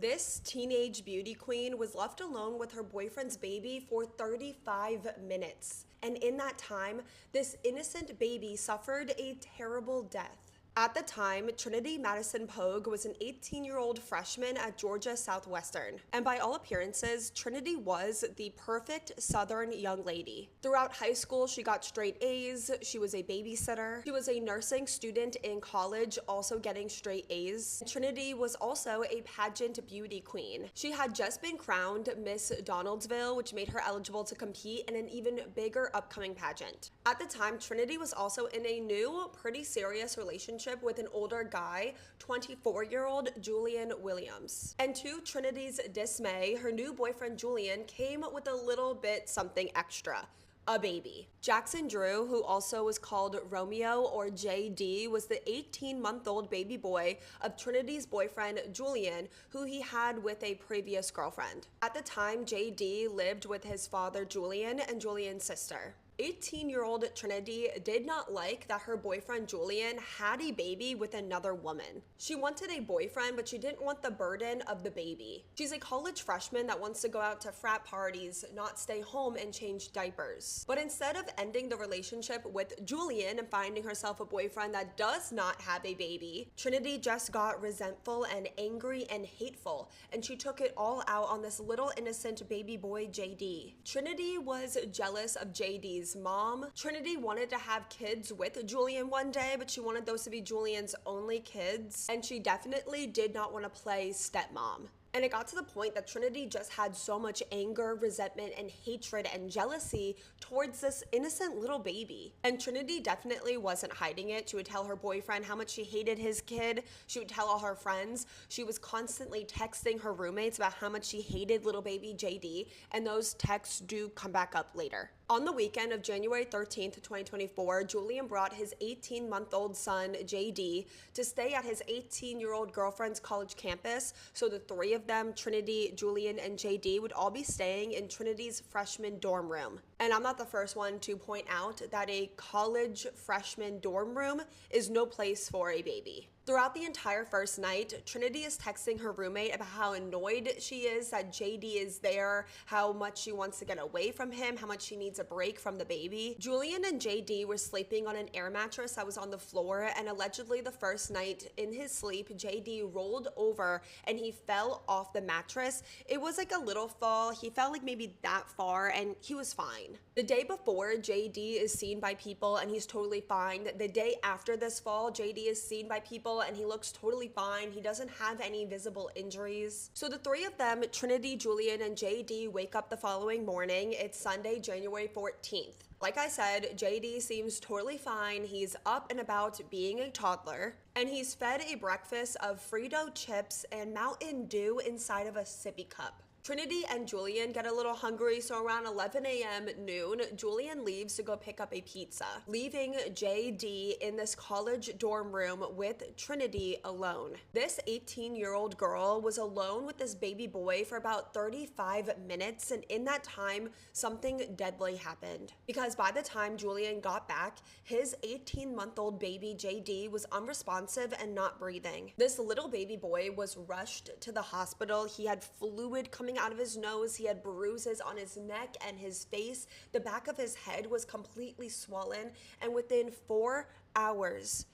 This teenage beauty queen was left alone with her boyfriend's baby for 35 minutes. And in that time, this innocent baby suffered a terrible death. At the time, Trinity Madison Poague was an 18-year-old freshman at Georgia Southwestern. And by all appearances, Trinity was the perfect Southern young lady. Throughout high school, she got straight A's. She was a babysitter. She was a nursing student in college, also getting straight A's. Trinity was also a pageant beauty queen. She had just been crowned Miss Donaldsville, which made her eligible to compete in an even bigger upcoming pageant. At the time, Trinity was also in a new, pretty serious relationship with an older guy, 24-year-old Julian Williams. And to Trinity's dismay, her new boyfriend Julian came with a little bit something extra. A baby. Jackson Drew, who also was called Romeo or JD, was the 18-month-old baby boy of Trinity's boyfriend Julian, who he had with a previous girlfriend. At the time, JD lived with his father Julian and Julian's sister. 18-year-old Trinity did not like that her boyfriend Julian had a baby with another woman. She wanted a boyfriend, but she didn't want the burden of the baby. She's a college freshman that wants to go out to frat parties, not stay home and change diapers. But instead of ending the relationship with Julian and finding herself a boyfriend that does not have a baby, Trinity just got resentful and angry and hateful, and she took it all out on this little innocent baby boy JD. Trinity was jealous of JD's mom. Trinity wanted to have kids with Julian one day, but she wanted those to be Julian's only kids, and she definitely did not want to play stepmom. And it got to the point that Trinity just had so much anger, resentment, and hatred and jealousy towards this innocent little baby. And Trinity definitely wasn't hiding it. She would tell her boyfriend how much she hated his kid. She would tell all her friends. She was constantly texting her roommates about how much she hated little baby JD, and those texts do come back up later. On the weekend of January 13th, 2024, Julian brought his 18-month-old son, JD, to stay at his 18-year-old girlfriend's college campus, so the three of them, Trinity, Julian, and JD, would all be staying in Trinity's freshman dorm room. And I'm not the first one to point out that a college freshman dorm room is no place for a baby. Throughout the entire first night, Trinity is texting her roommate about how annoyed she is that JD is there, how much she wants to get away from him, how much she needs a break from the baby. Julian and JD were sleeping on an air mattress that was on the floor, and allegedly the first night in his sleep, JD rolled over and he fell off the mattress. It was like a little fall. He fell like maybe that far, and he was fine. The day before, JD is seen by people and he's totally fine. The day after this fall, JD is seen by people and he looks totally fine. He doesn't have any visible injuries. So the three of them, Trinity, Julian, and JD, wake up the following morning. It's Sunday, January 14th. Like I said, JD seems totally fine. He's up and about being a toddler, and he's fed a breakfast of Frito chips and Mountain Dew inside of a sippy cup. Trinity and Julian get a little hungry, so around 11 a.m. noon, Julian leaves to go pick up a pizza, leaving JD in this college dorm room with Trinity alone. This 18-year-old girl was alone with this baby boy for about 35 minutes, and in that time, something deadly happened. Because by the time Julian got back, his 18-month-old baby JD was unresponsive and not breathing. This little baby boy was rushed to the hospital. He had fluid coming out of his nose. He had bruises on his neck and his face. The back of his head was completely swollen, and within 4 hours,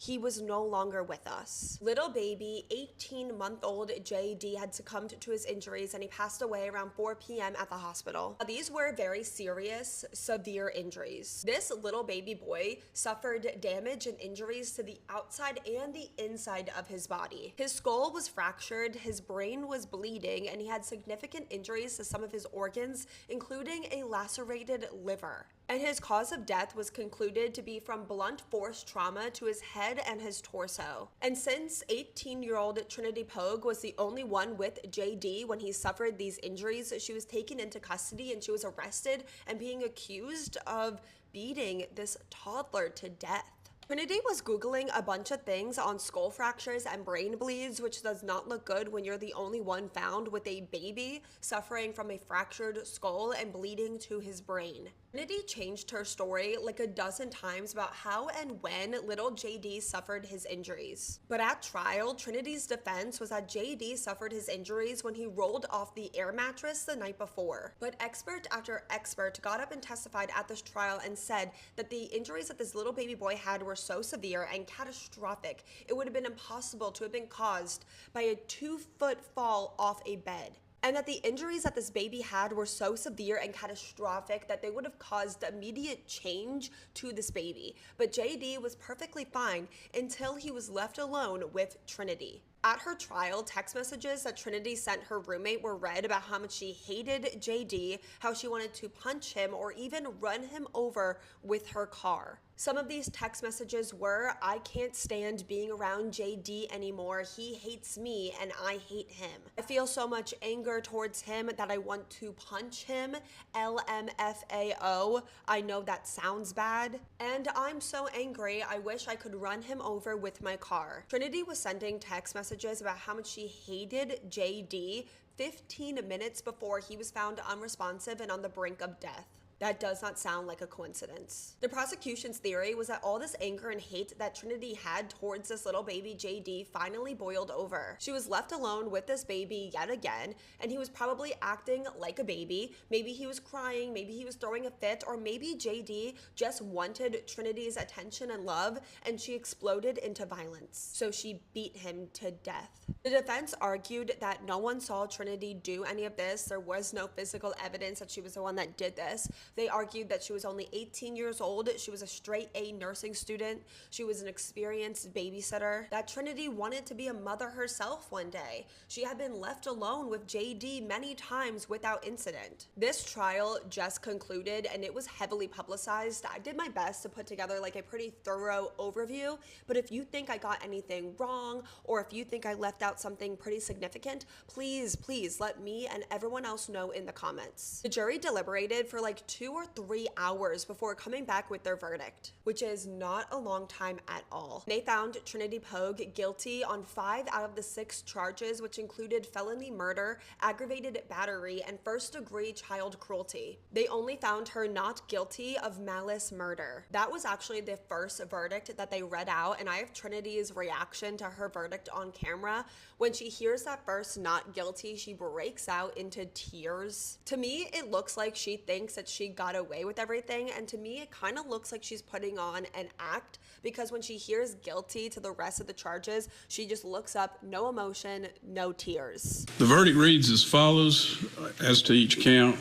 he was no longer with us. Little baby, 18-month-old JD had succumbed to his injuries, and he passed away around 4 p.m. at the hospital. These were very serious, severe injuries. This little baby boy suffered damage and injuries to the outside and the inside of his body. His skull was fractured, his brain was bleeding, and he had significant injuries to some of his organs, including a lacerated liver. And his cause of death was concluded to be from blunt force trauma to his head and his torso. And since 18-year-old Trinity Poague was the only one with JD when he suffered these injuries, she was taken into custody and she was arrested and being accused of beating this toddler to death. Trinity was Googling a bunch of things on skull fractures and brain bleeds, which does not look good when you're the only one found with a baby suffering from a fractured skull and bleeding to his brain. Trinity changed her story like a dozen times about how and when little JD suffered his injuries. But at trial, Trinity's defense was that JD suffered his injuries when he rolled off the air mattress the night before. But expert after expert got up and testified at this trial and said that the injuries that this little baby boy had were so severe and catastrophic, it would have been impossible to have been caused by a 2-foot fall off a bed. And that the injuries that this baby had were so severe and catastrophic that they would have caused immediate change to this baby. But JD was perfectly fine until he was left alone with Trinity. At her trial, text messages that Trinity sent her roommate were read about how much she hated JD, how she wanted to punch him or even run him over with her car. Some of these text messages were, "I can't stand being around JD anymore. He hates me and I hate him. I feel so much anger towards him that I want to punch him. LMFAO. I know that sounds bad. And I'm so angry, I wish I could run him over with my car." Trinity was sending text messages about how much she hated JD 15 minutes before he was found unresponsive and on the brink of death. That does not sound like a coincidence. The prosecution's theory was that all this anger and hate that Trinity had towards this little baby JD finally boiled over. She was left alone with this baby yet again, and he was probably acting like a baby. Maybe he was crying, maybe he was throwing a fit, or maybe JD just wanted Trinity's attention and love, and she exploded into violence. So she beat him to death. The defense argued that no one saw Trinity do any of this. There was no physical evidence that she was the one that did this. They argued that she was only 18 years old, she was a straight A nursing student, she was an experienced babysitter, that Trinity wanted to be a mother herself one day. She had been left alone with JD many times without incident. This trial just concluded and it was heavily publicized. I did my best to put together like a pretty thorough overview, but if you think I got anything wrong or if you think I left out something pretty significant, please let me and everyone else know in the comments. The jury deliberated for like 2 or 3 hours before coming back with their verdict, which is not a long time at all. They found Trinity Poague guilty on 5 out of the 6 charges, which included felony murder, aggravated battery, and first-degree child cruelty. They only found her not guilty of malice murder. That was actually the first verdict that they read out, and I have Trinity's reaction to her verdict on camera. When she hears that first not guilty, she breaks out into tears. To me, it looks like she thinks that she got away with everything, and to me it kind of looks like she's putting on an act, because when she hears guilty to the rest of the charges, she just looks up, no emotion, no tears. The verdict reads as follows as to each count.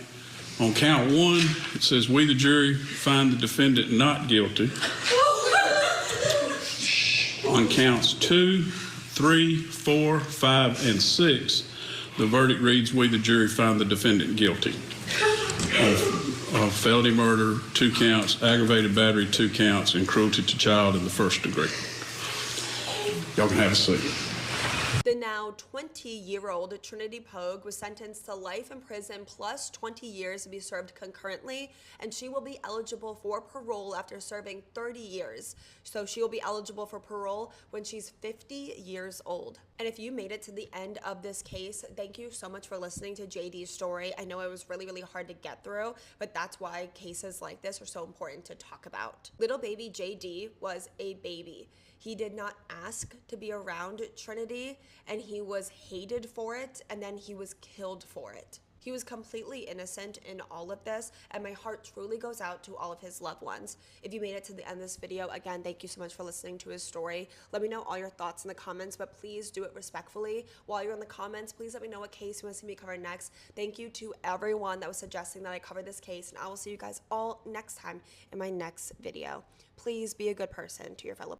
On count 1, it says, "We, the jury, find the defendant not guilty." On counts 2, 3, 4, 5, and 6, the verdict reads, "We, the jury, find the defendant guilty of felony murder, 2 counts, aggravated battery, 2 counts, and cruelty to child in the first degree." Y'all can have a seat. The now 20-year-old Trinity Poague was sentenced to life in prison plus 20 years to be served concurrently, and she will be eligible for parole after serving 30 years. So she will be eligible for parole when she's 50 years old. And if you made it to the end of this case, thank you so much for listening to JD's story. I know it was really hard to get through, but that's why cases like this are so important to talk about. Little baby JD was a baby. He did not ask to be around Trinity, and he was hated for it, and then he was killed for it. He was completely innocent in all of this, and my heart truly goes out to all of his loved ones. If you made it to the end of this video, again, thank you so much for listening to his story. Let me know all your thoughts in the comments, but please do it respectfully. While you're in the comments, please let me know what case you want to see me cover next. Thank you to everyone that was suggesting that I cover this case, and I will see you guys all next time in my next video. Please be a good person to your fellow